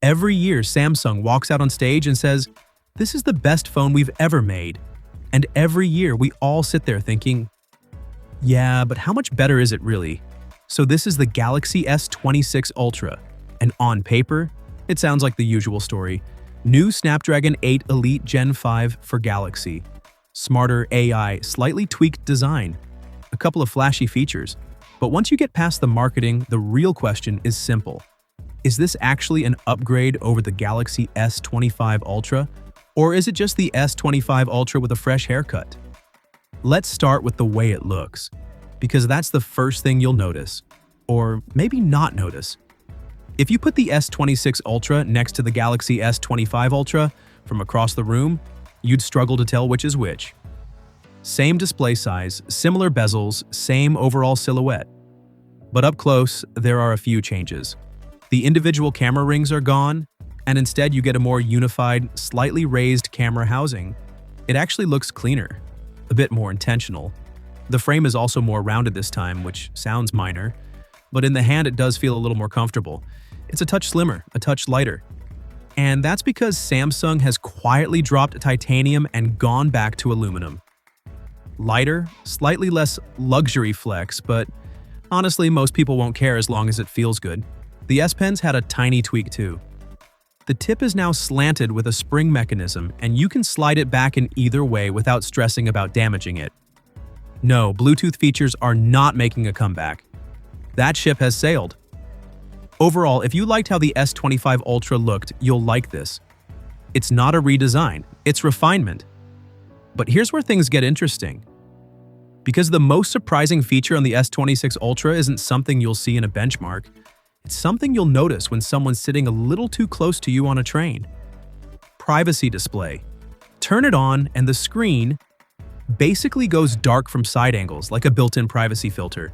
Every year, Samsung walks out on stage and says, "This is the best phone we've ever made." And every year, we all sit there thinking, yeah, but how much better is it really? So this is the Galaxy S26 Ultra, and on paper, it sounds like the usual story. New Snapdragon 8 Elite Gen 5 for Galaxy. Smarter AI, slightly tweaked design, a couple of flashy features. But once you get past the marketing, the real question is simple. Is this actually an upgrade over the Galaxy S25 Ultra? Or is it just the S25 Ultra with a fresh haircut? Let's start with the way it looks, because that's the first thing you'll notice. Or maybe not notice. If you put the S26 Ultra next to the Galaxy S25 Ultra from across the room, you'd struggle to tell which is which. Same display size, similar bezels, same overall silhouette. But up close, there are a few changes. The individual camera rings are gone, and instead you get a more unified, slightly raised camera housing. It actually looks cleaner, a bit more intentional. The frame is also more rounded this time, which sounds minor, but in the hand it does feel a little more comfortable. It's a touch slimmer, a touch lighter. And that's because Samsung has quietly dropped titanium and gone back to aluminum. Lighter, slightly less luxury flex, but honestly, most people won't care as long as it feels good. The S Pen's had a tiny tweak too. The tip is now slanted with a spring mechanism, and you can slide it back in either way without stressing about damaging it. No, Bluetooth features are not making a comeback. That ship has sailed. Overall, if you liked how the S25 Ultra looked, you'll like this. It's not a redesign, it's refinement. But here's where things get interesting. Because the most surprising feature on the S26 Ultra isn't something you'll see in a benchmark, it's something you'll notice when someone's sitting a little too close to you on a train. Privacy display. Turn it on and the screen basically goes dark from side angles like a built-in privacy filter.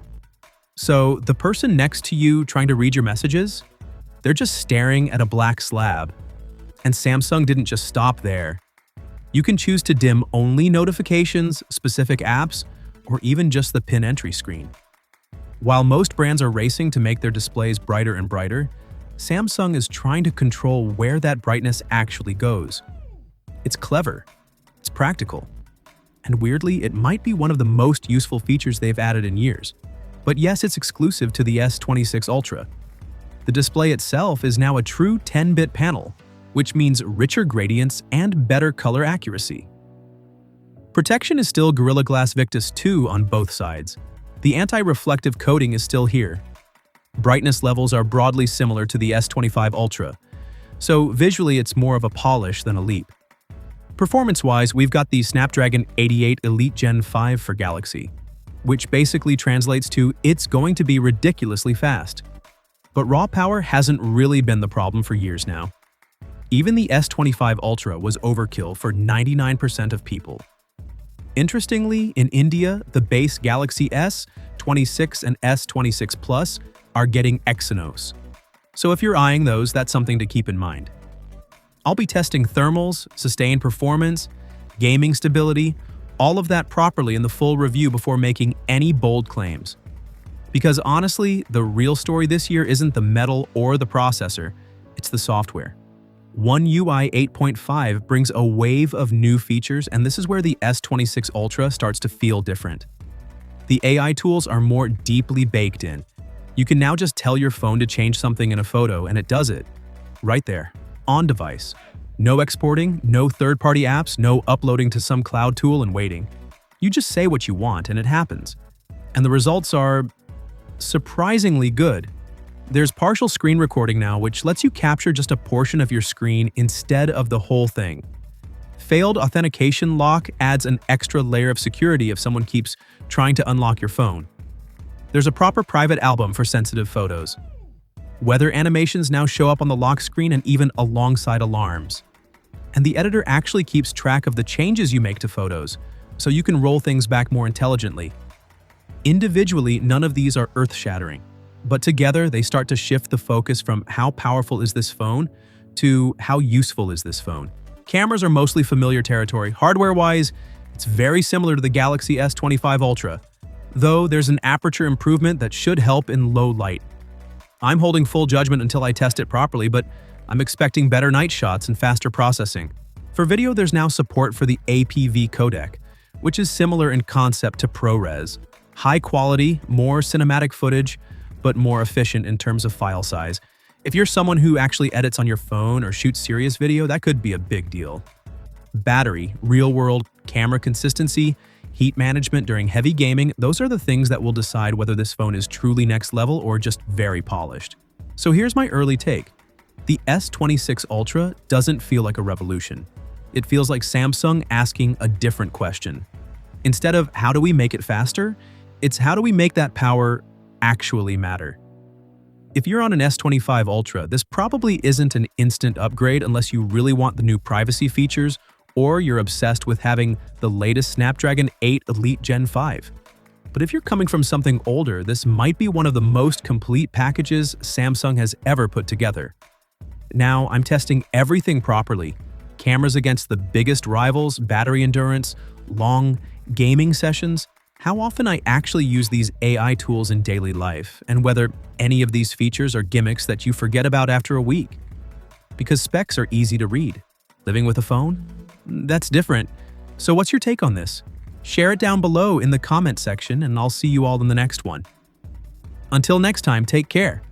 So the person next to you trying to read your messages, they're just staring at a black slab. And Samsung didn't just stop there. You can choose to dim only notifications, specific apps, or even just the pin entry screen. While most brands are racing to make their displays brighter and brighter, Samsung is trying to control where that brightness actually goes. It's clever, it's practical, and weirdly, it might be one of the most useful features they've added in years. But yes, it's exclusive to the S26 Ultra. The display itself is now a true 10-bit panel, which means richer gradients and better color accuracy. Protection is still Gorilla Glass Victus 2 on both sides. The anti-reflective coating is still here. Brightness levels are broadly similar to the S25 Ultra, so visually it's more of a polish than a leap. Performance-wise, we've got the Snapdragon 88 Elite Gen 5 for Galaxy, which basically translates to it's going to be ridiculously fast. But raw power hasn't really been the problem for years now. Even the S25 Ultra was overkill for 99% of people. Interestingly, in India, the base Galaxy S26 and S26 Plus are getting Exynos. So if you're eyeing those, that's something to keep in mind. I'll be testing thermals, sustained performance, gaming stability, all of that properly in the full review before making any bold claims. Because honestly, the real story this year isn't the metal or the processor, it's the software. One UI 8.5 brings a wave of new features, and this is where the S26 Ultra starts to feel different. The AI tools are more deeply baked in. You can now just tell your phone to change something in a photo, and it does it. Right there, on device. No exporting, no third-party apps, no uploading to some cloud tool and waiting. You just say what you want, and it happens. And the results are surprisingly good. There's partial screen recording now, which lets you capture just a portion of your screen instead of the whole thing. Failed authentication lock adds an extra layer of security if someone keeps trying to unlock your phone. There's a proper private album for sensitive photos. Weather animations now show up on the lock screen and even alongside alarms. And the editor actually keeps track of the changes you make to photos, so you can roll things back more intelligently. Individually, none of these are earth-shattering. But together, they start to shift the focus from how powerful is this phone to how useful is this phone. Cameras are mostly familiar territory. Hardware-wise, it's very similar to the Galaxy S25 Ultra, though there's an aperture improvement that should help in low light. I'm holding full judgment until I test it properly, but I'm expecting better night shots and faster processing. For video, there's now support for the APV codec, which is similar in concept to ProRes. High quality, more cinematic footage, but more efficient in terms of file size. If you're someone who actually edits on your phone or shoots serious video, that could be a big deal. Battery, real-world camera consistency, heat management during heavy gaming, those are the things that will decide whether this phone is truly next level or just very polished. So here's my early take. The S26 Ultra doesn't feel like a revolution. It feels like Samsung asking a different question. Instead of how do we make it faster, it's how do we make that power actually matter. If you're on an S25 Ultra, this probably isn't an instant upgrade unless you really want the new privacy features or you're obsessed with having the latest Snapdragon 8 Elite Gen 5. But if you're coming from something older, this might be one of the most complete packages Samsung has ever put together. Now, I'm testing everything properly. Cameras against the biggest rivals, battery endurance, long gaming sessions, how often I actually use these AI tools in daily life, and whether any of these features are gimmicks that you forget about after a week. Because specs are easy to read. Living with a phone? That's different. So what's your take on this? Share it down below in the comment section, and I'll see you all in the next one. Until next time, take care.